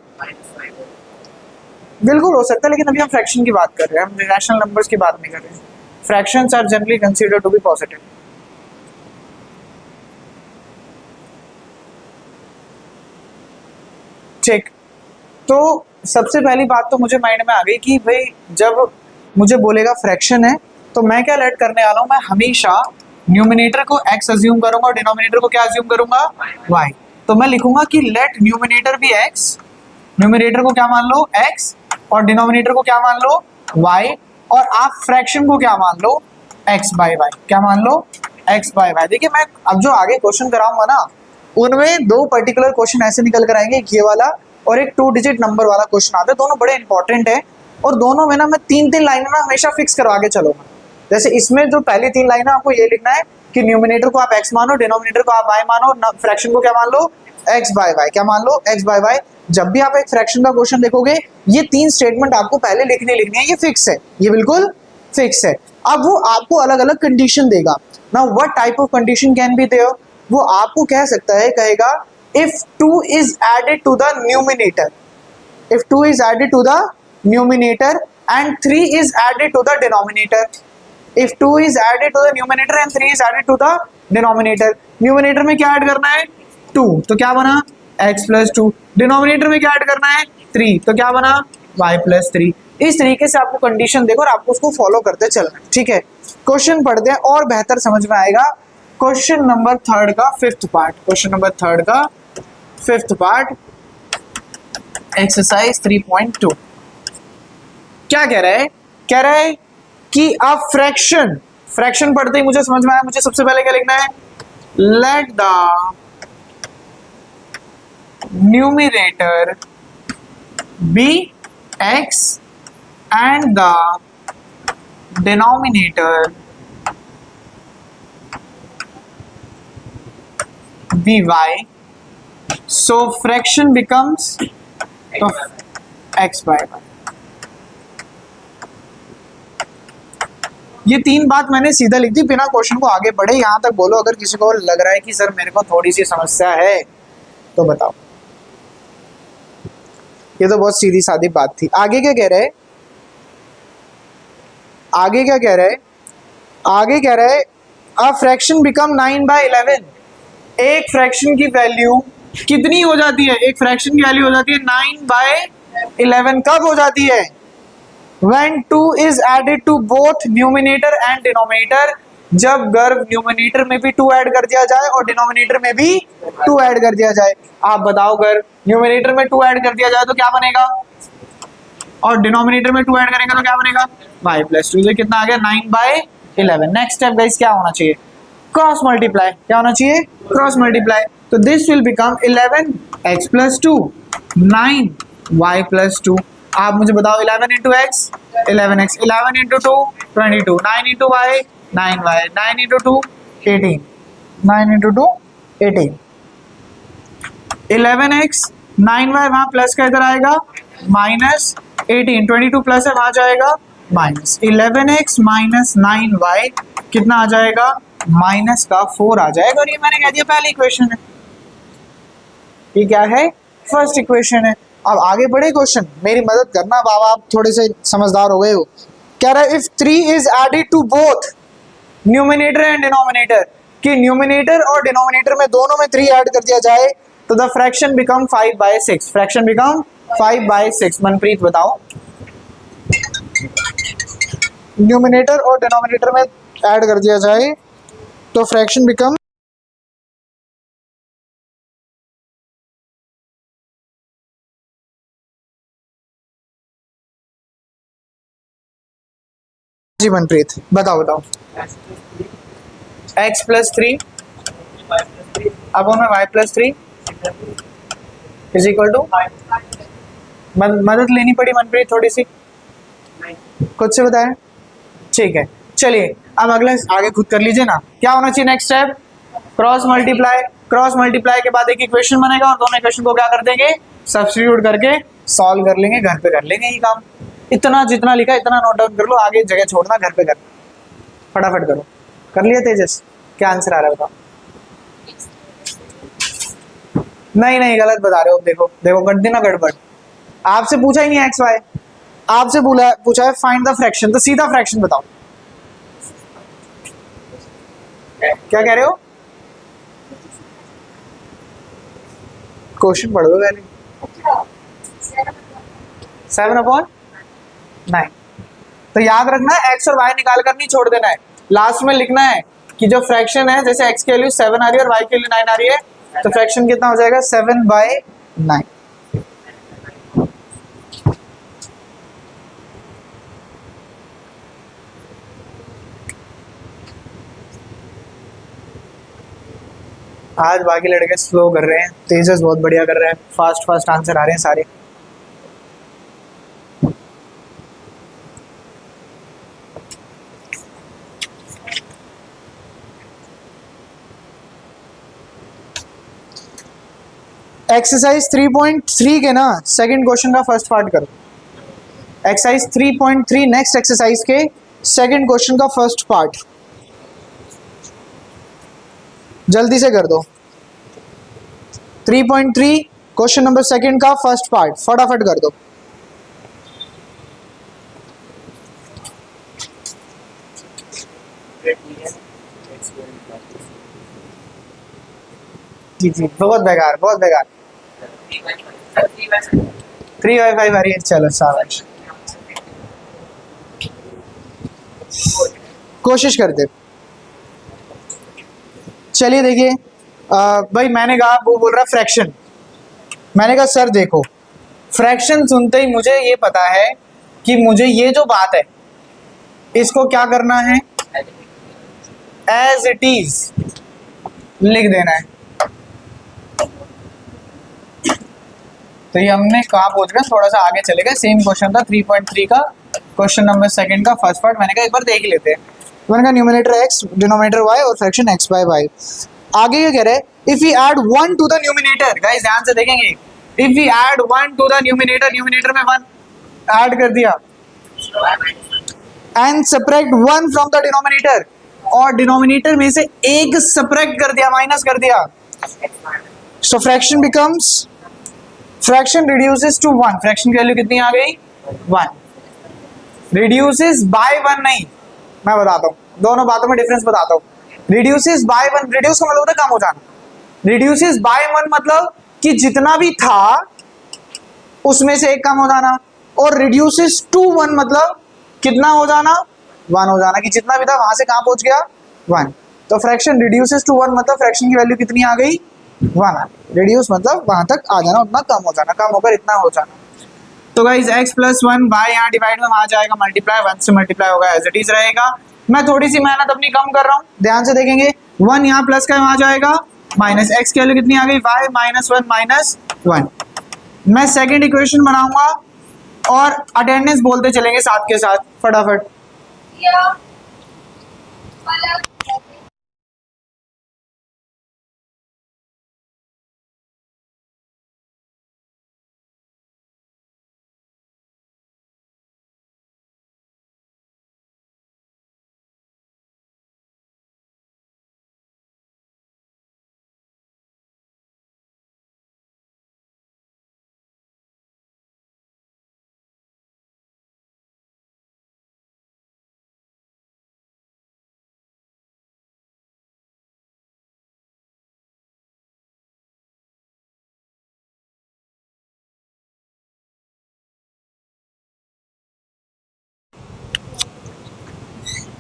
बिल्कुल हो सकता है, लेकिन अभी हम फ्रैक्शन की बात कर रहे हैं, हम रैशनल नंबर्स की बात नहीं कर रहे हैं। Fractions are generally considered to be positive. ठीक, तो सबसे पहली बात तो मुझे माइंड में आ गई कि भाई जब मुझे बोलेगा फ्रैक्शन है तो मैं क्या लेट करने वाला हूँ, मैं हमेशा न्यूमिनेटर को x अज्यूम करूंगा और डिनोमिनेटर को क्या अज्यूम करूंगा, y। तो मैं लिखूंगा कि लेट न्यूमिनेटर भी x, न्यूमिनेटर को क्या मान लो x और डिनोमिनेटर को क्या मान लो y, और आप फ्रैक्शन को क्या मान लो, x/y। क्या मान लो, x/y। देखिए मैं अब जो आगे क्वेश्चन कराऊंगा ना उनमें दो पर्टिकुलर क्वेश्चन ऐसे निकल कर आएंगे, ये वाला और एक 2 डिजिट नंबर वाला क्वेश्चन आता है, दोनों बड़े इंपॉर्टेंट है। और दोनों में ना मैं 3-3 लाइनें ना हमेशा फिक्स करवा के चलूंगा। जैसे इसमें जो पहली 3 लाइन है आपको ये लिखना है कि न्यूमिनेटर को आप x मानो, डिनोमिनेटर को आप y मानो, फ्रैक्शन को क्या मान लो, x बाय y। क्या मान लो, x बाय y। जब भी आप एक फ्रैक्शन का क्वेश्चन देखोगे ये 3 स्टेटमेंट आपको पहले लिखनी है, ये फिक्स है, ये बिल्कुल फिक्स है। अब वो आपको अलग अलग कंडीशन देगा। Now what type of condition can be there, वो आपको कह सकता है, कहेगा if 2 is added to the numerator, if 2 is added to the numerator and 3 is added to the denominator, if 2 is added to the numerator and 3 is added to the denominator, numerator में क्या add करना है 2, तो क्या बना x plus 2, denominator में क्या add करना है 3, तो क्या बना y plus 3। इस तरीके से आपको कंडीशन देखो और आपको उसको फॉलो करते चलना है, ठीक है। क्वेश्चन पढ़ते हैं और बेहतर समझ में आएगा। क्वेश्चन नंबर 3 का 5th पार्ट, क्वेश्चन नंबर 3 का 5th पार्ट, एक्सरसाइज 3.2 क्या कह रहा है, कह रहा है कि अब फ्रैक्शन, फ्रैक्शन पढ़ते ही मुझे समझ में आया, मुझे सबसे पहले क्या लिखना है, let the numerator be x and the denominator be y, so fraction becomes तो x बाय y। ये 3 बात मैंने सीधा लिख दी बिना क्वेश्चन को आगे बढ़े। यहां तक बोलो अगर किसी को लग रहा है कि सर मेरे को थोड़ी सी समस्या है तो बताओ। ये तो बहुत सीधी सादी बात थी। आगे क्या कह रहे हैं, आगे क्या कह रहे हैं, आगे कह रहे हैं अ फ्रैक्शन बिकम 9/11। एक फ्रैक्शन की वैल्यू कितनी हो जाती है, एक फ्रैक्शन की वैल्यू हो जाती है 9/11। कब हो जाती है, when 2 is added to both numerator and denominator, जब गर्व न्यूमिनेटर में भी 2 ऐड कर दिया जाए और डिनोमिनेटर में भी 2 ऐड कर दिया जाए। आप बताओ गर्व न्यूमिनेटर में 2 ऐड कर दिया जाए तो क्या बनेगा, और डिनोमिनेटर में 2 ऐड करेंगे तो क्या बनेगा y plus 2। ये कितना आ गया 9/11। नेक्स्ट स्टेप गाइस क्या होना चाहिए, क्रॉस मल्टीप्लाई। क्या होना चाहिए, क्रॉस मल्टीप्लाई। तो this will become 11x plus 2, 9y plus 2। आप मुझे बताओ 11 into x 11x, 11 into 2 22, 9 into y 9y, 9 into 2 18, 9 into 2 18। 11x 9y वहाँ प्लस का इधर आएगा माइनस 18, 22 प्लस है वहाँ जाएगा माइनस 11x माइनस 9y कितना आ जाएगा माइनस का 4 आ जाएगा। और ये मैंने कह दिया पहली इक्वेशन है, ये क्या है फर्स्ट इक्वेशन है। अब आगे बढ़े क्वेश्चन, मेरी मदद करना बाबा, आप थोड़े से समझदार हो गए हो। कह रहा है if 3 is added to both numerator and denominator, कि न्यूमिनेटर और डिनोमिनेटर में दोनों में 3 ऐड कर दिया जाए तो the fraction become 5/6, fraction become 5/6। Manpreet बताओ, न्यूमिनेटर और डिनोमिनेटर में ऐड कर दिया जाए तो फ्रैक्शन बिकम, जी मनप्रीत बताओ बताओ। x plus 3 अपॉन में y plus 3 is equal to, मदद लेनी पड़ी मनप्रीत थोड़ी सी, खुद से बताएं, ठीक है। चलिए अब अगला आगे खुद कर लीजिए ना। क्या होना चाहिए next step, cross multiply. Cross multiply के बाद एक इक्वेशन बनेगा और दोनों इक्वेशन को क्या कर देंगे, सब्स्टिट्यूट करके सॉल्व कर लेंगे, घर पे कर लेंगे ये काम। इतना जितना लिखा इतना नोट डाउन कर लो, आगे जगह छोड़ना, घर पे कर, फटाफट करो। कर लिया तेजस, क्या आंसर आ रहा है बताओ। नहीं नहीं गलत बता रहे हो, देखो देखो कर देना गड़बड़। आपसे पूछा ही नहीं एक्स वाई, आपसे पूछा है फाइंड द फ्रैक्शन, तो सीधा फ्रैक्शन बताओ। क्या कह रहे हो, क्वेश्चन पढ़ दो पहले। 7/9। तो याद रखना है एक्स और वाई निकाल कर नहीं छोड़ देना है, लास्ट में लिखना है कि जो फ्रैक्शन है, जैसे एक्स के वैल्यू 7 आ रही है और वाई के वैल्यू 9 आ रही है, तो फ्रैक्शन कितना हो जाएगा 7/9। आज बाकी लड़के स्लो कर रहे हैं, तेजस बहुत बढ़िया कर रहे हैं, फास्ट फास्ट आंसर आ रहे हैं सारे। एक्सरसाइज 3.3 के ना सेकंड क्वेश्चन का फर्स्ट पार्ट करो। एक्सरसाइज 3.3 नेक्स्ट एक्सरसाइज के सेकंड क्वेश्चन का फर्स्ट पार्ट जल्दी से कर दो। 3.3 क्वेश्चन नंबर सेकंड का फर्स्ट पार्ट फटाफट कर दो। जी जी, बहुत बेकार बहुत बेकार। 3/5 आ रही है, चलो शाबाश, कोशिश करते। चलिए देखिए, भाई मैंने कहा, वो बोल रहा फ्रैक्शन। मैंने कहा सर देखो, फ्रैक्शन सुनते ही मुझे ये पता है कि मुझे ये जो बात है इसको क्या करना है, एज इट इज लिख देना है। तो ये हमने कहा पहुंच गए, थोड़ा सा आगे चले गए। सेम क्वेश्चन था 3.3 का क्वेश्चन नंबर सेकंड का फर्स्ट पार्ट। मैंने कहा एक बार देख ही लेते हैं। मैंने कहा न्यूमरेटर x डिनोमिनेटर y और फ्रैक्शन x बाय y। आगे ये कह रहे हैं if we add 1 to the numerator, guys ध्यान से देखेंगे, if we add 1 to the numerator, numerator में 1 ऐड कर दिया, and subtract 1 from the denominator, और डिनोमिनेटर में से एक सब्ट्रैक्ट कर दिया, माइनस कर दिया, so fraction becomes, fraction reduces to 1। Fraction की वैल्यू कितनी आ गई, 1। रिड्यूसेस बाय 1 नहीं, मैं बताता हूँ, दोनों बातों में डिफरेंस बताता हूँ। रिड्यूसेस बाय 1, रिड्यूस का मतलब होता है कम हो जाना। रिड्यूसेस बाय 1 मतलब कि जितना भी था उसमें से एक कम हो जाना, और रिड्यूसेस टू 1 मतलब कितना हो जाना, 1 हो जाना, कि जितना भी था वहां से कहां पहुंच गया, 1। तो फ्रैक्शन रिड्यूसेस टू 1 मतलब फ्रैक्शन की वैल्यू कितनी आ गई, 1। रिड्यूस मतलब वहां तक आ जाना, उतना कम हो जाना, कम होकर इतना हो जाना। तो गाइस x प्लस 1 बाय यहाँ डिवाइड में वहां जाएगा मल्टीप्लाई, 1 से मल्टीप्लाई होगा, एज इट इज रहेगा। मैं थोड़ी सी मेहनत अपनी कम कर रहा हूँ, ध्यान से देखेंगे। 1 यहाँ प्लस का वहां जाएगा, माइनस x की वैल्यू कितनी आ गई, y माइनस 1 माइनस 1। मैं सेकेंड इक्वेशन बनाऊंगा और अटेंडेंस बोलते चलेंगे साथ के साथ फटाफट।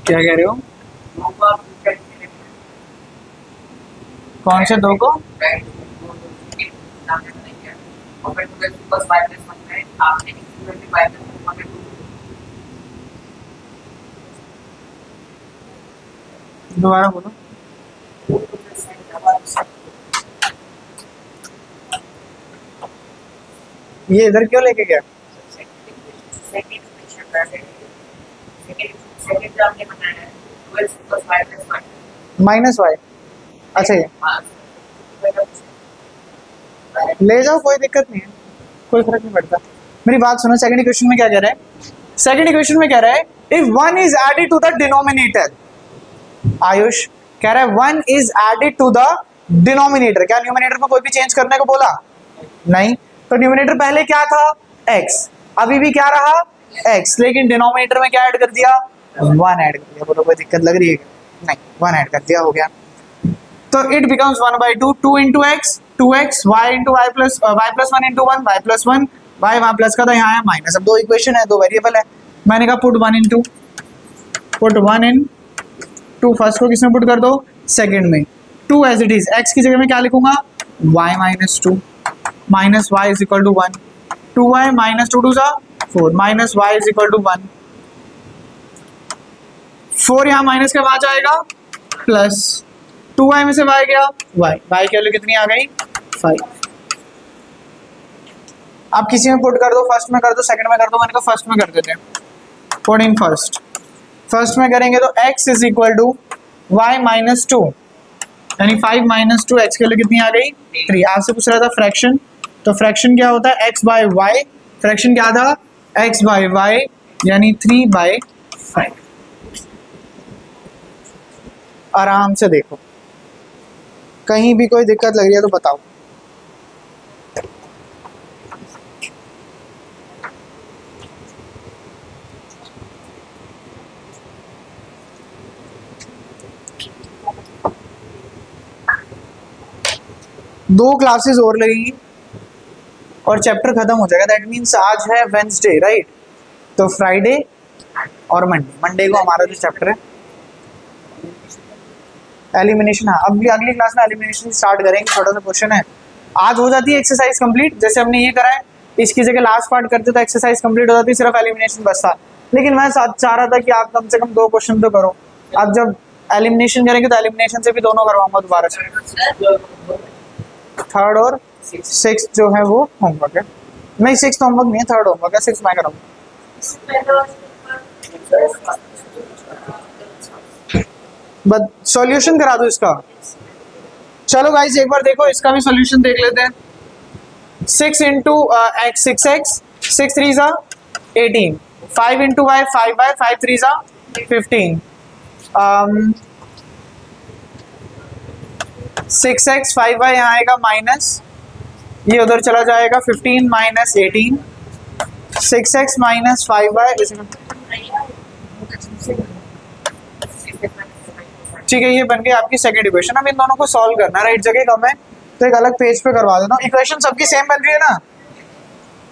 क्या कह रहे हो, कौन से दो को, दोबारा बोलो। ये इधर क्यों लेके गया, माइनस वाई, अच्छा ये ले जाओ, कोई दिक्कत नहीं है, कोई फर्क नहीं पड़ता। मेरी बात सुनो, सेकंड इक्वेशन में क्या कह रहा है, सेकंड इक्वेशन में कह रहा है if 1 is added to the denominator, Ayush कह रहा है 1 is added to the denominator. क्या न्यूमिनेटर में कोई भी चेंज करने को बोला, नहीं। तो न्यूमिनेटर पहले क्या था, x, अभी भी क्या रहा, x, लेकिन डिनोमिनेटर में क्या ऐड कर दिया, 1 ऐड कर दिया। बोलो कोई दिक्कत लग रही है, नहीं, 1 ऐड कर दिया, हो गया। तो it becomes 1/2, 2 into x, 2x, y into y plus 1 into 1, y plus 1, y वहाँ प्लस का था, यहाँ है माइनस। अब दो इक्वेशन है, दो वेरिएबल है, मैंने कहा put 1 into, put 1 into, first को किसमें पुट कर दो, सेकंड में, 2 एज इट इज, x की जगह में क्या लिखूंगा, y minus 2 minus y is equal to 1, 2y minus 2 2 4 minus y is equal to 1, 4 यहाँ माइनस के बाद जाएगा प्लस, 2y में से y गया, y की वैल्यू कितनी आ गई 5। आप किसी में पुट कर दो, फर्स्ट में कर दो, सेकंड में कर दो, मैंने कहा फर्स्ट में कर देते हैं। पुट इन फर्स्ट, फर्स्ट में करेंगे तो x is equal to y minus 2, यानी 5 माइनस 2, x की वैल्यू कितनी आ गई 3। आपसे पूछ रहा था फ्रैक्शन, तो फ्रैक्शन क्या होता है x बाय y, फ्रैक्शन क्या था x बाय y यानी 3 बाय 5। आराम से देखो, कहीं भी कोई दिक्कत लग रही है तो बताओ। दो क्लासेस और लगेगी और चैप्टर खत्म हो जाएगा। दैट मीन्स आज है वेंसडे राइट, तो फ्राइडे और मंडे को हमारा जो चैप्टर है एलिमिनेशन, हाँ अगली क्लास में एलिमिनेशन स्टार्ट करेंगे। छोटा सा क्वेश्चन है, आज हो जाती है एक्सरसाइज कंप्लीट, जैसे हमने ये करा है इसकी जगह लास्ट पार्ट करते तो एक्सरसाइज कंप्लीट हो जाती, सिर्फ एलिमिनेशन बचता। लेकिन मैं चाह रहा था कि आप कम से कम 2 क्वेश्चन तो करो। आप जब एलिमिनेशन करेंगे तो एलिमिनेशन से भी दोनों करवाऊंगा दोबारा से, 3rd और 6th जो है वो होमवर्क है। नहीं 6th होमवर्क नहीं है, 3rd होमवर्क है, 6th मैं कराऊंगा। बट सॉल्यूशन करा दो इसका। चलो गाइस एक बार देखो इसका भी सॉल्यूशन देख लेते हैं। 6 इंटू एक्स 6x, 6 3 जा 18, 5 इंटू वाई 5y, 5 3 जा 15, 6x 5y यहाँ आएगा माइनस, ये उधर चला जाएगा 15 माइनस 18, 6x माइनस 5y। ठीक है, ये बन गई आपकी सेकंड इक्वेशन। अब इन दोनों को सॉल्व करना, राइट जगह कम है तो एक अलग पेज पे करवा देना। इक्वेशन सबकी सेम बन रही है ना,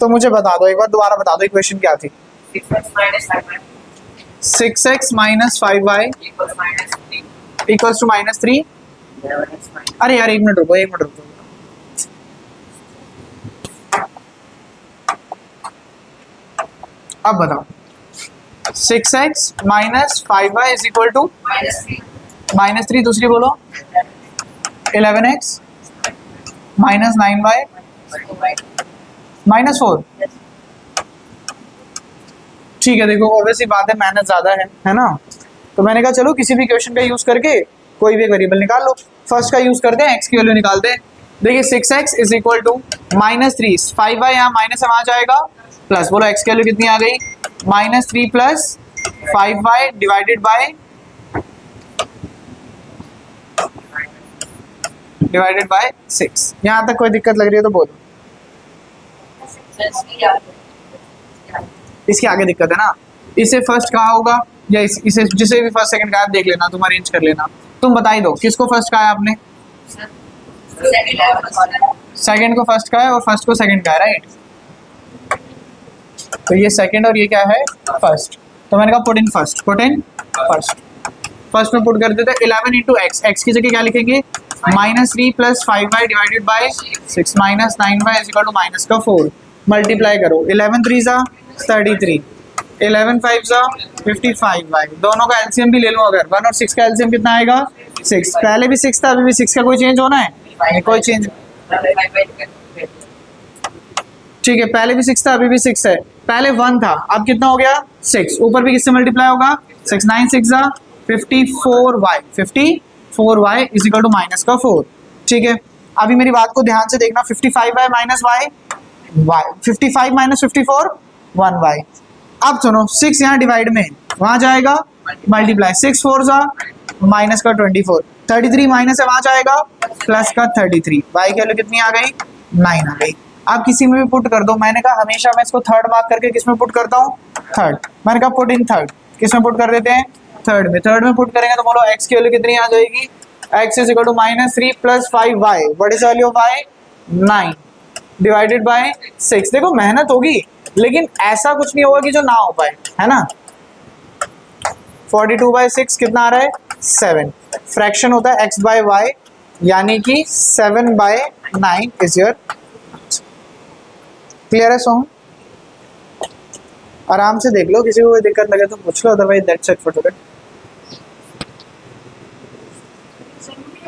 तो मुझे बता दो एक बार, दोबारा बता दो इक्वेशन क्या थी। 6x minus 5y equals to minus 3। अरे यार एक मिनट रुको। अब बताओ 6x minus 5y is equal to minus 3, दूसरी बोलो 11x माइनस 9y माइनस 4। ठीक है, देखो ऑब्वियसली बात है मेहनत ज़्यादा है ना, तो मैंने कहा चलो किसी भी क्वेश्चन का यूज़ करके कोई भी वेरिएबल निकाल लो। फर्स्ट का यूज़ करते हैं, x की वैल्यू निकालते हैं। देखिए 6x is equal to minus 3, 5y यहाँ माइनस आ जाएगा, प्लस बोलो x की वैल्यू कितनी आ गई minus 3 plus 5y divided by 6। यहाँ तक कोई दिक्कत लग रही है तो बोलो। इसके आगे दिक्कत है ना, इसे फर्स्ट कहा होगा या इसे जिसे भी फर्स्ट सेकंड कहा देख लेना, तुम अरेंज कर लेना। तुम बता ही दो किसको फर्स्ट कहा है आपने, सेकंड को फर्स्ट कहा है और फर्स्ट को सेकंड कहा है राइट। तो ये सेकंड और ये क्या है फर्स्ट, तो मैंने कहा पुट इन फर्स्ट। फर्स्ट में पुट कर देते 11 इंटू एक्स की जगह क्या लिखेंगे minus 3 plus 5y divided by 6 minus 9y is equal to minus का 4। मल्टीप्लाई करो 11 3 जा 33, 11 5 जा 55y। दोनों का एलसीएम भी ले लो, अगर 1 और 6 का एलसीएम कितना आएगा 6। पहले भी 6 था, अभी भी 6 का कोई चेंज होना है नहीं, कोई चेंज। ठीक है, पहले भी 6 था अभी भी 6 है, पहले 1 था अब कितना हो गया 6, ऊपर भी किससे मल्टीप्लाई होगा 6, 9 6 जा 54y is equal to minus का 4। ठीक है, अभी मेरी बात को ध्यान से देखना, 55y minus y 55 minus 54 1y। अब सुनो 6 यहाँ डिवाइड में वहां जाएगा मल्टीप्लाई, 6 4 जा माइनस का 24, 33 माइनस है वहां जाएगा प्लस का 33। y की वैल्यू कितनी आ गई 9 आ गई। आप किसी में भी पुट कर दो, मैंने कहा हमेशा मैं इसको थर्ड मार्क करके किस में पुट करता हूँ थर्ड, मैंने कहा पुट इन थर्ड, किस में पुट कर देते हैं थर्ड में पुट करेंगे तो बोलो x की वैल्यू कितनी आ जाएगी, x is equal to minus 3 plus 5y, what is value of y 9 divided by 6। देखो मेहनत होगी लेकिन ऐसा कुछ नहीं होगा कि जो ना हो पाए, है ना। 42/6 कितना आ रहा है 7, फ्रैक्शन होता है x बाय y यानी कि 7/9 इज योर। क्लियर है सोहम, आराम से देख लो, किसी को कोई दिक्कत लगे तो पूछ लो, otherwise that's it for today.